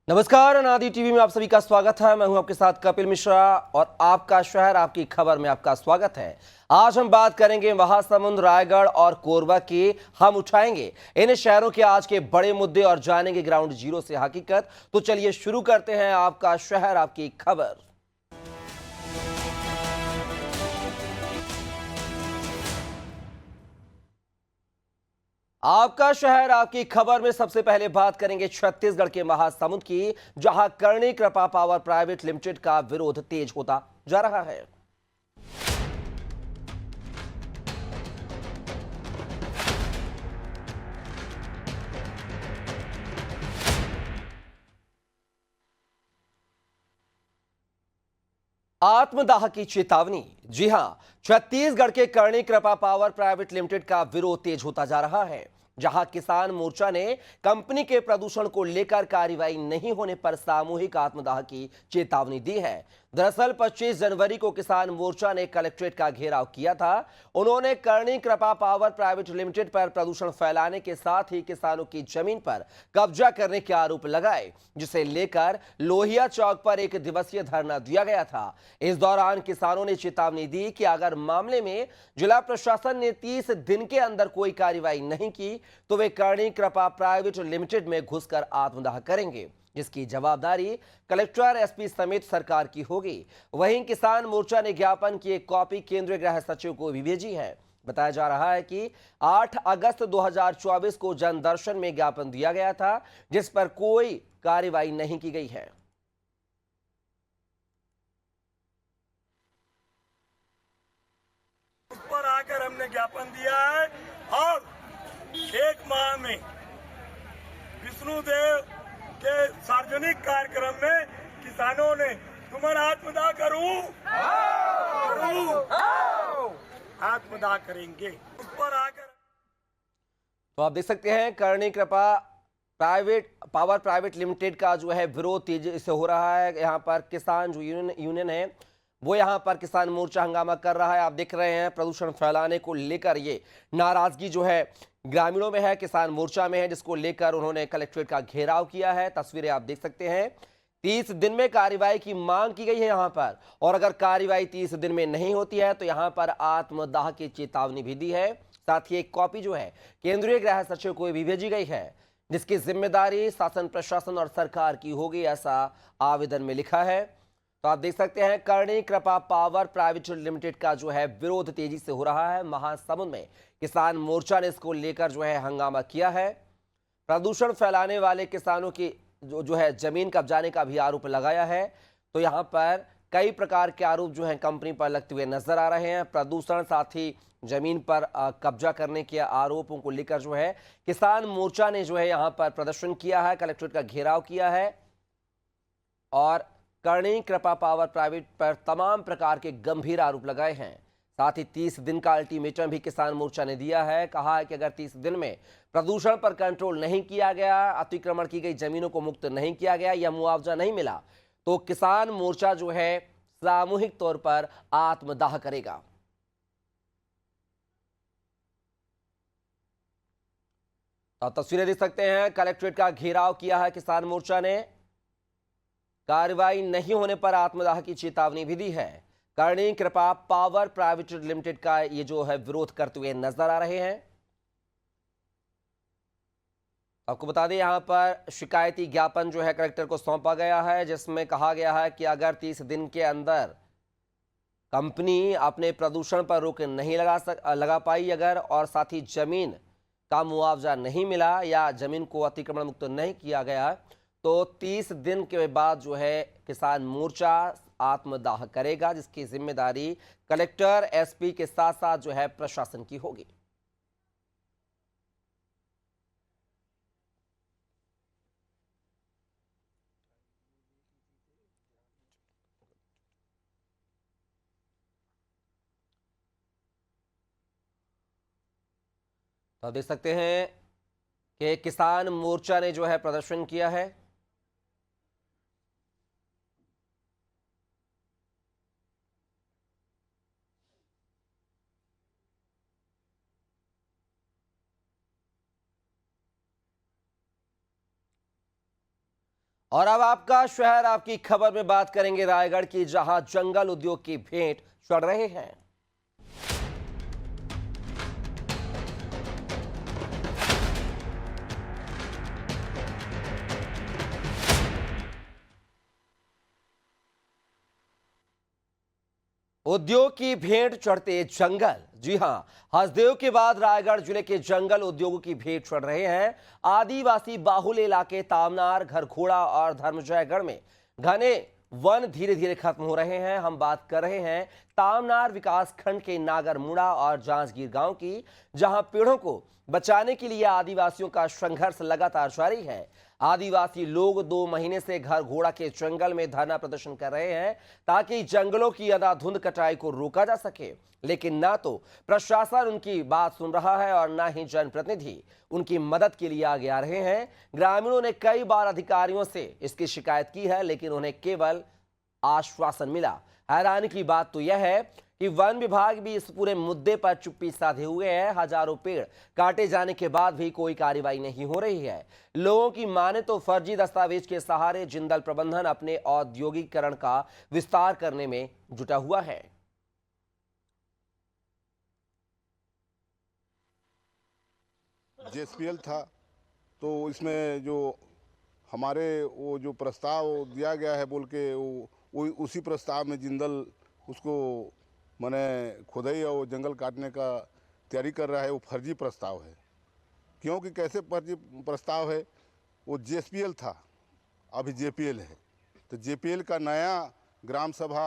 नमस्कार, अनादि टीवी में आप सभी का स्वागत है। मैं हूं आपके साथ कपिल मिश्रा और आपका शहर आपकी खबर में आपका स्वागत है। आज हम बात करेंगे महासमुंद, रायगढ़ और कोरबा की। हम उठाएंगे इन शहरों के आज के बड़े मुद्दे और जानेंगे ग्राउंड जीरो से हकीकत। तो चलिए शुरू करते हैं आपका शहर आपकी खबर। आपका शहर आपकी खबर में सबसे पहले बात करेंगे छत्तीसगढ़ के महासमुंद की, जहां करणी कृपा पावर प्राइवेट लिमिटेड का विरोध तेज होता जा रहा है। आत्मदाह की चेतावनी। जी हां, छत्तीसगढ़ के करणी कृपा पावर प्राइवेट लिमिटेड का विरोध तेज होता जा रहा है, जहां किसान मोर्चा ने कंपनी के प्रदूषण को लेकर कार्रवाई नहीं होने पर सामूहिक आत्मदाह की चेतावनी दी है। दरअसल 25 जनवरी को किसान मोर्चा ने कलेक्ट्रेट का घेराव किया था। उन्होंने करणी कृपा पावर प्राइवेट लिमिटेड पर प्रदूषण फैलाने के साथ ही किसानों की जमीन पर कब्जा करने के आरोप लगाए, जिसे लेकर लोहिया चौक पर एक दिवसीय धरना दिया गया था। इस दौरान किसानों ने चेतावनी दी कि अगर मामले में जिला प्रशासन ने 30 दिन के अंदर कोई कार्रवाई नहीं की तो वे करणी कृपा प्राइवेट लिमिटेड में घुसकर आत्मदाह करेंगे, जिसकी जवाबदारी कलेक्टर, एसपी समेत सरकार की होगी। वहीं किसान मोर्चा ने ज्ञापन की एक कॉपी केंद्रीय गृह सचिव को भी भेजी है। बताया जा रहा है कि 8 अगस्त 2024 को जनदर्शन में ज्ञापन दिया गया था, जिस पर कोई कार्रवाई नहीं की गई है। उस पर आकर हमने ज्ञापन दिया है और 1 माह में विष्णुदेव के सार्वजनिक कार्यक्रम में किसानों ने तुम्हारा आत्मदाह करूं, आत्मदाह करेंगे। उस पर आकर तो आप देख सकते हैं करणी कृपा पावर प्राइवेट लिमिटेड का जो है विरोध तेजी से हो रहा है। यहाँ पर किसान जो यूनियन है वो यहाँ पर किसान मोर्चा हंगामा कर रहा है। आप देख रहे हैं प्रदूषण फैलाने को लेकर ये नाराजगी जो है ग्रामीणों में है, किसान मोर्चा में है, जिसको लेकर उन्होंने कलेक्ट्रेट का घेराव किया है। तस्वीरें आप देख सकते हैं। 30 दिन में कार्रवाई की मांग की गई है यहाँ पर, और अगर कार्रवाई 30 दिन में नहीं होती है तो यहाँ पर आत्मदाह की चेतावनी भी दी है। साथ ही एक कॉपी जो है केंद्रीय गृह सचिव को भी भेजी गई है, जिसकी जिम्मेदारी शासन, प्रशासन और सरकार की होगी, ऐसा आवेदन में लिखा है। तो आप देख सकते हैं करणी कृपा पावर प्राइवेट लिमिटेड का जो है विरोध तेजी से हो रहा है। महासमुंद में किसान मोर्चा ने इसको लेकर जो है हंगामा किया है। प्रदूषण फैलाने वाले किसानों की जो है जमीन कब्जाने का भी आरोप लगाया है। तो यहाँ पर कई प्रकार के आरोप जो है कंपनी पर लगते हुए नजर आ रहे हैं। प्रदूषण, साथ ही जमीन पर कब्जा करने के आरोपों को लेकर जो है किसान मोर्चा ने जो है यहाँ पर प्रदर्शन किया है, कलेक्ट्रेट का घेराव किया है और करणी कृपा पावर प्राइवेट पर तमाम प्रकार के गंभीर आरोप लगाए हैं। साथ ही 30 दिन का अल्टीमेटम भी किसान मोर्चा ने दिया है। कहा है कि अगर 30 दिन में प्रदूषण पर कंट्रोल नहीं किया गया, अतिक्रमण की गई जमीनों को मुक्त नहीं किया गया या मुआवजा नहीं मिला, तो किसान मोर्चा जो है सामूहिक तौर पर आत्मदाह करेगा। तो आप तस्वीरें देख सकते हैं, कलेक्ट्रेट का घेराव किया है किसान मोर्चा ने। कार्रवाई नहीं होने पर आत्मदाह की चेतावनी भी दी है। करणी कृपा पावर प्राइवेट लिमिटेड का ये जो है विरोध करते हुए नजर आ रहे हैं। आपको बता दें यहां पर शिकायती ज्ञापन जो है कलेक्टर को सौंपा गया है, जिसमें कहा गया है कि अगर 30 दिन के अंदर कंपनी अपने प्रदूषण पर रोक नहीं लगा पाई अगर, और साथ ही जमीन का मुआवजा नहीं मिला या जमीन को अतिक्रमण मुक्त नहीं किया गया, तो 30 दिन के बाद जो है किसान मोर्चा आत्मदाह करेगा, जिसकी जिम्मेदारी कलेक्टर, एसपी के साथ साथ जो है प्रशासन की होगी। तो आप देख सकते हैं कि किसान मोर्चा ने जो है प्रदर्शन किया है। और अब आपका शहर आपकी खबर में बात करेंगे रायगढ़ की, जहां जंगल उद्योग की भेंट चढ़ रहे हैं। उद्योग की भेंट चढ़ते जंगल। जी हां, हसदेव के बाद रायगढ़ जिले के जंगल उद्योगों की भेंट चढ़ रहे हैं। आदिवासी बाहुल्य इलाके तामनार, घरघोड़ा और धर्मजयगढ़ में घने वन धीरे धीरे खत्म हो रहे हैं। हम बात कर रहे हैं तामनार विकास खंड के नागरमुड़ा और जांजगीर गांव की, जहां पेड़ों को बचाने के लिए आदिवासियों का संघर्ष लगातार जारी है। आदिवासी लोग 2 महीने से घरघोड़ा के जंगल में धरना प्रदर्शन कर रहे हैं ताकि जंगलों की अंधाधुंध कटाई को रोका जा सके, लेकिन ना तो प्रशासन उनकी बात सुन रहा है और ना ही जनप्रतिनिधि उनकी मदद के लिए आगे आ रहे हैं। ग्रामीणों ने कई बार अधिकारियों से इसकी शिकायत की है, लेकिन उन्हें केवल आश्वासन मिला। हैरानी की बात तो यह है कि वन विभाग भी इस पूरे मुद्दे पर चुप्पी साधे हुए है। हजारों पेड़ काटे जाने के बाद भी कोई कार्रवाई नहीं हो रही है। लोगों की माने तो फर्जी दस्तावेज के सहारे जिंदल प्रबंधन अपने औद्योगिकरण का विस्तार करने में जुटा हुआ है। जेएसपीएल था, तो इसमें जो हमारे वो जो प्रस्ताव दिया गया है बोल के वो उसी प्रस्ताव में जिंदल उसको माने खुदाई और जंगल काटने का तैयारी कर रहा है। वो फर्जी प्रस्ताव है। क्योंकि कैसे फर्जी प्रस्ताव है? वो जेएसपीएल था, अभी जेपीएल है। तो जेपीएल का नया ग्राम सभा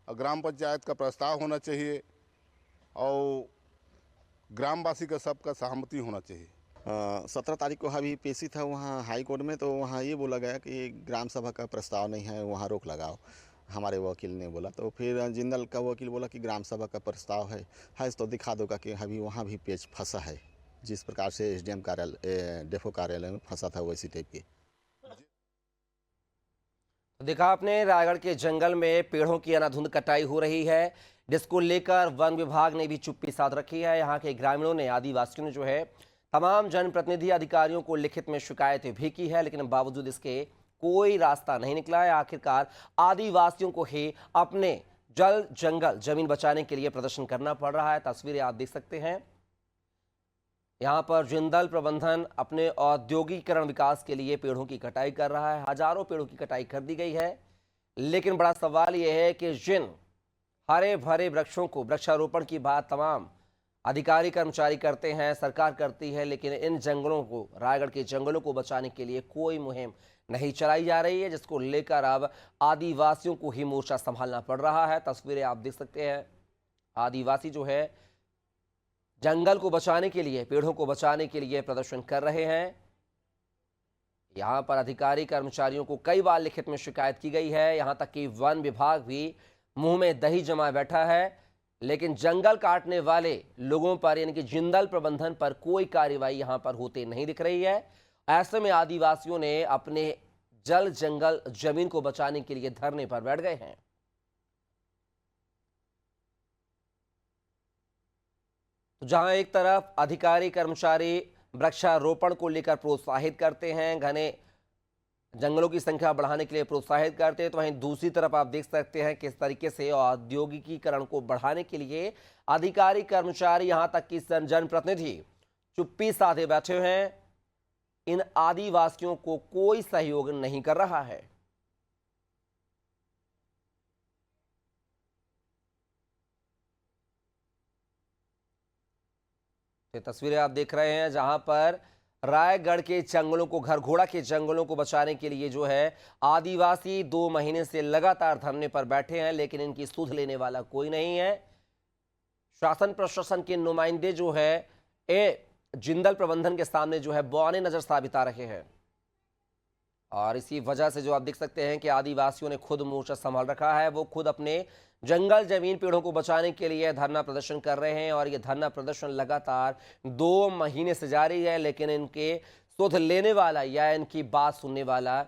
ग्राम पंचायत का प्रस्ताव होना चाहिए और ग्रामवासी का सबका सहमति होना चाहिए। 17 तारीख को अभी पेशी था वहाँ हाई कोर्ट में, तो वहाँ ये बोला गया कि ग्राम सभा का प्रस्ताव नहीं है, वहाँ रोक लगाओ। हमारे वकील ने बोला, तो फिर जिंदल का वकील बोला कि ग्राम सभा का प्रस्ताव है तो दिखा दोगा कि अभी वहाँ भी पेच फंसा है, जिस प्रकार से एसडीएम कार्यालय डेफो कार्यालय में फंसा था वैसी टाइप की। देखा आपने, रायगढ़ के जंगल में पेड़ों की अंधाधुंध कटाई हो रही है, जिसको लेकर वन विभाग ने भी चुप्पी साध रखी है। यहाँ के ग्रामीणों ने, आदिवासियों ने जो है तमाम जनप्रतिनिधि अधिकारियों को लिखित में शिकायतें भी की है, लेकिन बावजूद इसके कोई रास्ता नहीं निकला है। आखिरकार आदिवासियों को ही अपने जल जंगल जमीन बचाने के लिए प्रदर्शन करना पड़ रहा है। तस्वीरें आप देख सकते हैं। यहाँ पर जिंदल प्रबंधन अपने औद्योगिकरण विकास के लिए पेड़ों की कटाई कर रहा है। हजारों पेड़ों की कटाई कर दी गई है, लेकिन बड़ा सवाल यह है कि जिन हरे भरे वृक्षों को, वृक्षारोपण की बात तमाम अधिकारी कर्मचारी करते हैं, सरकार करती है, लेकिन इन जंगलों को, रायगढ़ के जंगलों को बचाने के लिए कोई मुहिम नहीं चलाई जा रही है, जिसको लेकर अब आदिवासियों को ही मोर्चा संभालना पड़ रहा है। तस्वीरें आप देख सकते हैं। आदिवासी जो है जंगल को बचाने के लिए, पेड़ों को बचाने के लिए प्रदर्शन कर रहे हैं। यहां पर अधिकारी कर्मचारियों को कई बार लिखित में शिकायत की गई है, यहां तक कि वन विभाग भी मुंह में दही जमाए बैठा है, लेकिन जंगल काटने वाले लोगों पर, यानी कि जिंदल प्रबंधन पर कोई कार्रवाई यहां पर होते नहीं दिख रही है। ऐसे में आदिवासियों ने अपने जल जंगल जमीन को बचाने के लिए धरने पर बैठ गए हैं। तो जहां एक तरफ अधिकारी कर्मचारी वृक्षारोपण को लेकर प्रोत्साहित करते हैं, घने जंगलों की संख्या बढ़ाने के लिए प्रोत्साहित करते हैं, तो वहीं दूसरी तरफ आप देख सकते हैं किस तरीके से औद्योगिकीकरण को बढ़ाने के लिए अधिकारी कर्मचारी, यहां तक कि जनप्रतिनिधि चुप्पी साधे बैठे हैं। इन आदिवासियों को कोई सहयोग नहीं कर रहा है। ये तस्वीरें आप देख रहे हैं जहां पर रायगढ़ के जंगलों को, घरघोड़ा के जंगलों को बचाने के लिए जो है आदिवासी 2 महीने से लगातार धरने पर बैठे हैं, लेकिन इनकी सुध लेने वाला कोई नहीं है। शासन प्रशासन के नुमाइंदे जो है जिंदल प्रबंधन के सामने जो है बौने नजर साबित आ रहे हैं, और इसी वजह से जो आप देख सकते हैं कि आदिवासियों ने खुद मोर्चा संभाल रखा है। वो खुद अपने जंगल जमीन पेड़ों को बचाने के लिए धरना प्रदर्शन कर रहे हैं, और ये धरना प्रदर्शन लगातार 2 महीने से जारी है, लेकिन इनके सुध लेने वाला या इनकी बात सुनने वाला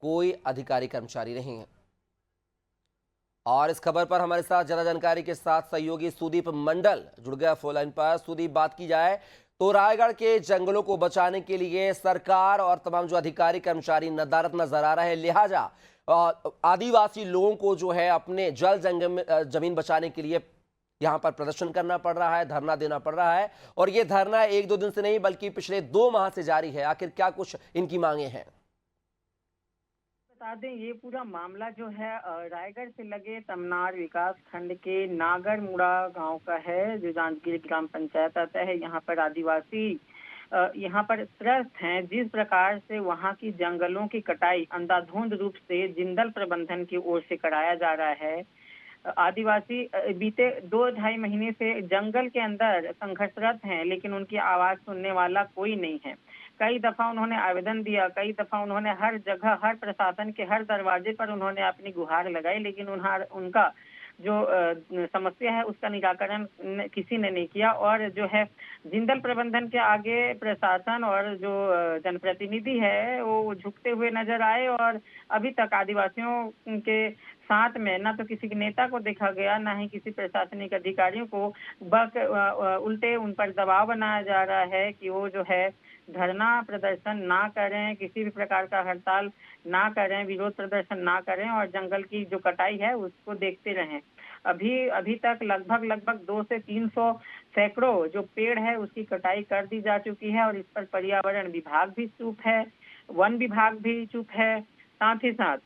कोई अधिकारी कर्मचारी नहीं है। और इस खबर पर हमारे साथ ज्यादा जानकारी के साथ सहयोगी सुदीप मंडल जुड़ गया फोन लाइन पर। सुदीप, बात की जाए तो रायगढ़ के जंगलों को बचाने के लिए सरकार और तमाम जो अधिकारी कर्मचारी नदारत नजर आ रहे हैं, लिहाजा आदिवासी लोगों को जो है अपने जल जमीन बचाने के लिए यहां पर प्रदर्शन करना पड़ रहा है, धरना देना पड़ रहा है। और ये धरना 1-2 दिन से नहीं बल्कि पिछले 2 माह से जारी है। आखिर क्या कुछ इनकी मांगे हैं? बता दें, ये पूरा मामला जो है रायगढ़ से लगे तमनार विकास खंड के नागरमुड़ा गांव का है, जो जांजगीर ग्राम पंचायत आता है। यहाँ पर आदिवासी यहाँ पर त्रस्त हैं। जिस प्रकार से वहाँ की जंगलों की कटाई अंधाधुंध रूप से जिंदल प्रबंधन की ओर से कराया जा रहा है। आदिवासी बीते 2-2.5 महीने से जंगल के अंदर संघर्षरत हैं, लेकिन उनकी आवाज सुनने वाला कोई नहीं है। कई दफा उन्होंने आवेदन दिया, कई दफा उन्होंने हर जगह, हर प्रशासन के हर दरवाजे पर उन्होंने अपनी गुहार लगाई, लेकिन उनका जो समस्या है उसका निराकरण किसी ने नहीं किया। और जो है जिंदल प्रबंधन के आगे प्रशासन और जो जनप्रतिनिधि है वो झुकते हुए नजर आए। और अभी तक आदिवासियों के साथ में ना तो किसी नेता को देखा गया, ना ही किसी प्रशासनिक अधिकारियों को, उल्टे उन पर दबाव बनाया जा रहा है कि वो जो है धरना प्रदर्शन ना करें, किसी भी प्रकार का हड़ताल ना करें, विरोध प्रदर्शन ना करें और जंगल की जो कटाई है उसको देखते रहें। अभी तक लगभग 200 से 300 सैकड़ों जो पेड़ है उसकी कटाई कर दी जा चुकी है। और इस पर पर्यावरण विभाग भी चुप है, वन विभाग भी चुप है, साथ ही साथ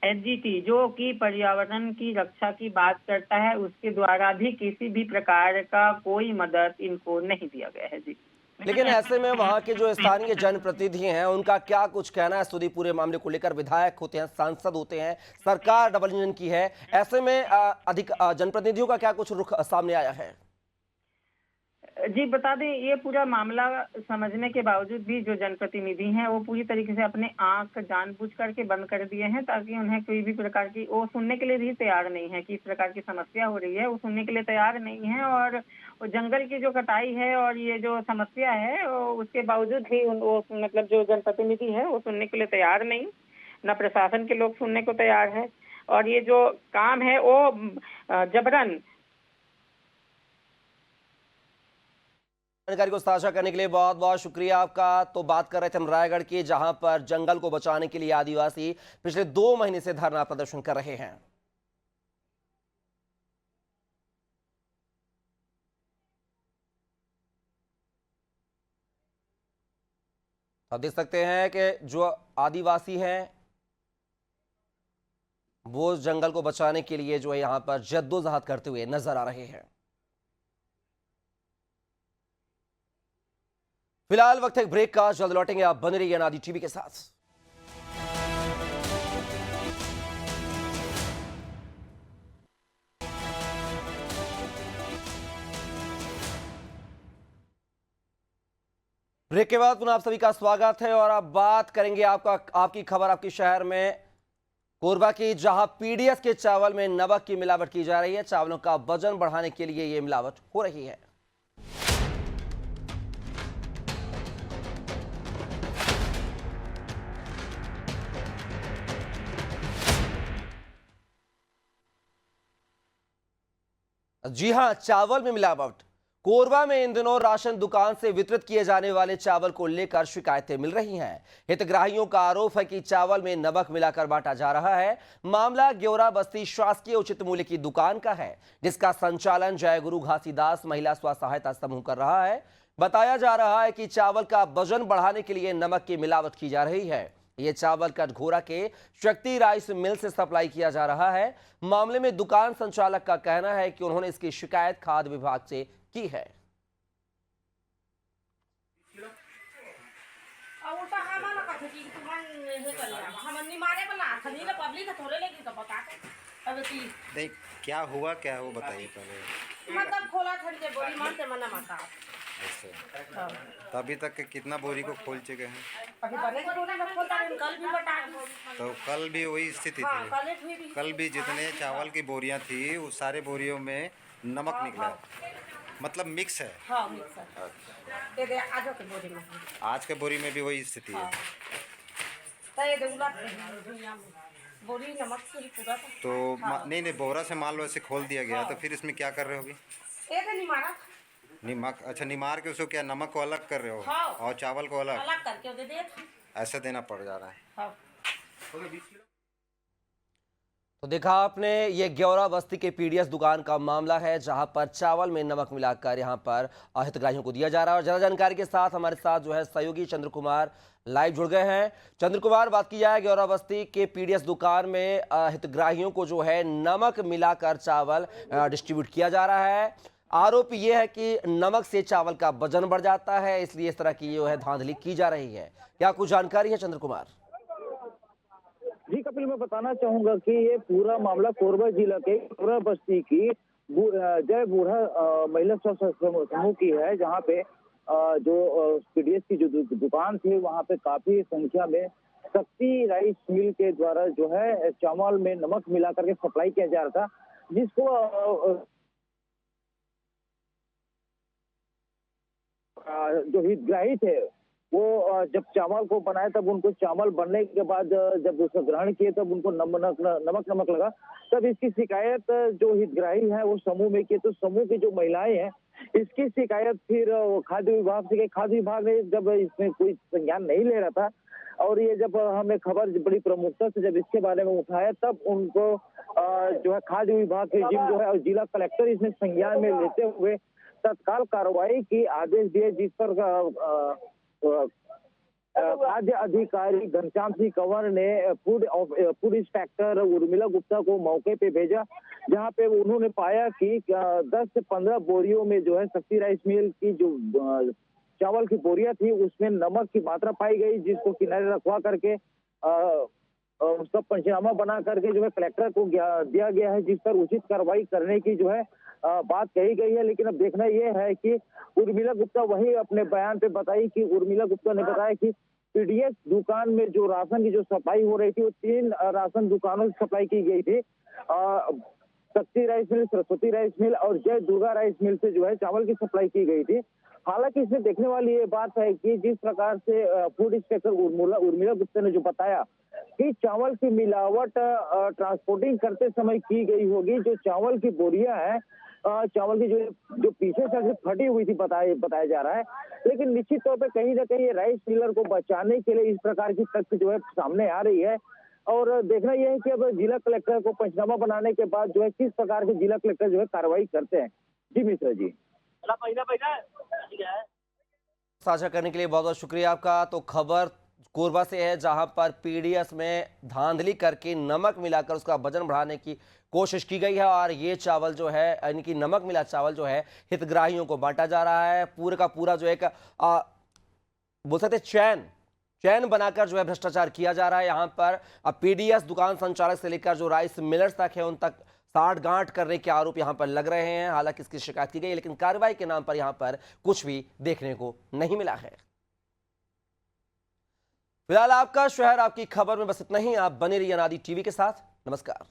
एनजीटी जो कि पर्यावरण की रक्षा की बात करता है, उसके द्वारा भी किसी भी प्रकार का कोई मदद इनको नहीं दिया गया है। जी, लेकिन ऐसे में वहां के जो स्थानीय जनप्रतिनिधि हैं उनका क्या कुछ कहना है सुधी पूरे मामले को लेकर? विधायक होते हैं, सांसद होते हैं, सरकार डबल इंजन की है, ऐसे में जनप्रतिनिधियों का क्या कुछ रुख सामने आया है? जी बता दें, ये पूरा मामला समझने के बावजूद भी जो जनप्रतिनिधि हैं वो पूरी तरीके से अपने आंख जानबूझ करके बंद कर दिए हैं, ताकि उन्हें कोई भी प्रकार की, वो सुनने के लिए भी तैयार नहीं है कि इस प्रकार की समस्या हो रही है, वो सुनने के लिए तैयार नहीं है। और वो जंगल की जो कटाई है और ये जो समस्या है उसके बावजूद भी वो मतलब जो जनप्रतिनिधि है वो सुनने के लिए तैयार नहीं, न प्रशासन के लोग सुनने को तैयार है। और ये जो काम है वो जबरन। जानकारी को साझा करने के लिए बहुत बहुत शुक्रिया आपका। तो बात कर रहे थे हम रायगढ़ की, जहां पर जंगल को बचाने के लिए आदिवासी पिछले 2 महीने से धरना प्रदर्शन कर रहे हैं। आप देख सकते हैं कि जो आदिवासी हैं वो जंगल को बचाने के लिए जो है यहां पर जद्दोजहद करते हुए नजर आ रहे हैं। फिलहाल वक्त है ब्रेक का, जल्द लौटेंगे। आप बने रहिए अनादि टीवी के साथ। ब्रेक के बाद पुनः आप सभी का स्वागत है और अब बात करेंगे आपकी खबर आपके शहर में कोरबा की, जहां पीडीएस के चावल में नमक की मिलावट की जा रही है। चावलों का वजन बढ़ाने के लिए यह मिलावट हो रही है। जी हां, चावल में मिलावट। कोरबा में इन दिनों राशन दुकान से वितरित किए जाने वाले चावल को लेकर शिकायतें मिल रही हैं। हितग्राहियों का आरोप है कि चावल में नमक मिलाकर बांटा जा रहा है। मामला ग्योरा बस्ती शासकीय उचित मूल्य की दुकान का है, जिसका संचालन जय गुरु घासीदास महिला स्व सहायता समूह कर रहा है। बताया जा रहा है कि चावल का वजन बढ़ाने के लिए नमक की मिलावट की जा रही है। ये चावल कटघोरा के शक्ति राइस मिल से सप्लाई किया जा रहा है। मामले में दुकान संचालक का कहना है कि उन्होंने इसकी शिकायत खाद्य विभाग से की है। नहीं, क्या हुआ क्या है वो बताइए पहले। मतलब खोला ठंडे बोरी मारते मना माता। अच्छा, तो अभी तक के कितना बोरी को खोल चुके हैं? अभी बने को बोरी में खोलता है, कल भी बता दी। तो कल भी वही स्थिति हाँ, थी? कल भी जितने चावल की बोरियां थी उस सारे बोरियों में नमक निकला, मतलब मिक्स है। हाँ, मिक्स है। ये दे आज के बोरी में। आज के बोरी में भी वही स्थिति है। तो ये दे उलट दुनिया में बोरी नमक से ही पूरा था। तो नहीं, बोरा से मान लो ऐसे खोल दिया गया, तो फिर इसमें क्या कर रहे होगी? ये तो नहीं मारा। नमक, अच्छा निमार के उसको क्या नमक को अलग कर रहे हो? हाँ। और चावल को अलग अलग करके दे दे। ऐसे देना पड़ जा रहा है। हाँ। तो देखा आपने, ये ग्योरा बस्ती के पीडीएस दुकान का मामला है, जहां पर चावल में नमक मिलाकर यहां पर हितग्राहियों को दिया जा रहा है। और ज्यादा जानकारी के साथ हमारे साथ जो है सहयोगी चंद्र कुमार लाइव जुड़ गए हैं। चंद्र कुमार, बात की जाए ग्योरा बस्ती के पीडीएस दुकान में हितग्राहियों को जो है नमक मिलाकर चावल डिस्ट्रीब्यूट किया जा रहा है। आरोप यह है कि नमक से चावल का वजन बढ़ जाता है, इसलिए इस तरह की जो है धांधली की जा रही है। क्या कुछ जानकारी है चंद्र कुमार? जी कपिल, मैं बताना चाहूंगा कि ये पूरा मामला कोरबा जिला के ग्योरा बस्ती की जय बूढ़ा महिला स्वास्थ्य समूह की है, जहां पे जो पीडीएस की जो दुकान थी वहां पे काफी संख्या में शक्ति राइस मिल के द्वारा जो है चावल में नमक मिला करके सप्लाई किया जा रहा था, जिसको जो हितग्राही थे वो जब चावल को बनाए तब उनको चावल बनने के बाद जब उसको ग्रहण किए तब उनको नमक लगा। तब इसकी शिकायत जो हितग्राही है वो समूह में की, तो समूह की जो महिलाएं हैं इसकी शिकायत फिर खाद्य विभाग से की। खाद्य विभाग ने जब इसमें कोई संज्ञान नहीं ले रहा था और ये जब हमें खबर बड़ी प्रमुखता से जब इसके बारे में उठाया, तब उनको जो है खाद्य विभाग के जो है और जिला कलेक्टर इसमें संज्ञान में लेते हुए तत्काल कार्रवाई की आदेश दिए, जिस पर खाद्य अधिकारी घनश्याम सिंह कंवर ने फूड इंस्पेक्टर उर्मिला गुप्ता को मौके पे भेजा, जहां पे उन्होंने पाया कि 10 से 15 बोरियों में जो है शक्ति राइस मिल की जो चावल की बोरियां थी उसमें नमक की मात्रा पाई गई, जिसको किनारे रखवा करके उसका पंचनामा बना करके जो है कलेक्टर को दिया गया है, जिस पर उचित कार्रवाई करने की जो है बात कही गई है। लेकिन अब देखना यह है कि उर्मिला गुप्ता वही अपने बयान पे बताई कि उर्मिला गुप्ता ने बताया कि पीडीएस दुकान में जो राशन की जो सप्लाई हो रही थी वो 3 राशन दुकानों से सप्लाई की गई थी। शक्ति rice mill, Saraswati rice mill और जय दुर्गा राइस मिल से जो है चावल की सप्लाई की गई थी। हालांकि इसमें देखने वाली ये बात है कि जिस प्रकार से फूड इंस्पेक्टर उर्मिला गुप्ता ने जो बताया कि चावल की मिलावट ट्रांसपोर्टिंग करते समय की गई होगी, जो चावल की बोरियां हैं चावल की जो पीछे से फटी हुई थी बताया जा रहा है। लेकिन निश्चित तौर पे कहीं ना कहीं राइस मिलर को बचाने के लिए इस प्रकार की तथ्य जो है सामने आ रही है। और देखना यह है कि अब जिला कलेक्टर को पंचनामा बनाने के बाद जो है किस प्रकार के जिला कलेक्टर जो है कार्रवाई करते हैं। जी मिश्रा जी, साझा करने के लिए बहुत बहुत शुक्रिया आपका। तो खबर कोरबा से है, जहां पर पीडीएस में धांधली करके नमक मिलाकर उसका वजन बढ़ाने की कोशिश की गई है और ये चावल जो है यानी कि नमक मिला चावल जो है हितग्राहियों को बांटा जा रहा है। पूरा का पूरा जो एक बोल सकते चैन बनाकर जो है भ्रष्टाचार किया जा रहा है। यहाँ पर पीडीएस दुकान संचालक से लेकर जो राइस मिलर्स तक है उन तक साठगांठ करने के आरोप यहाँ पर लग रहे हैं। हालांकि इसकी शिकायत की गई, लेकिन कार्रवाई के नाम पर यहाँ पर कुछ भी देखने को नहीं मिला है। फिलहाल आपका शहर आपकी खबर में बस इतना ही। आप बने रहिए अनादि टीवी के साथ। नमस्कार।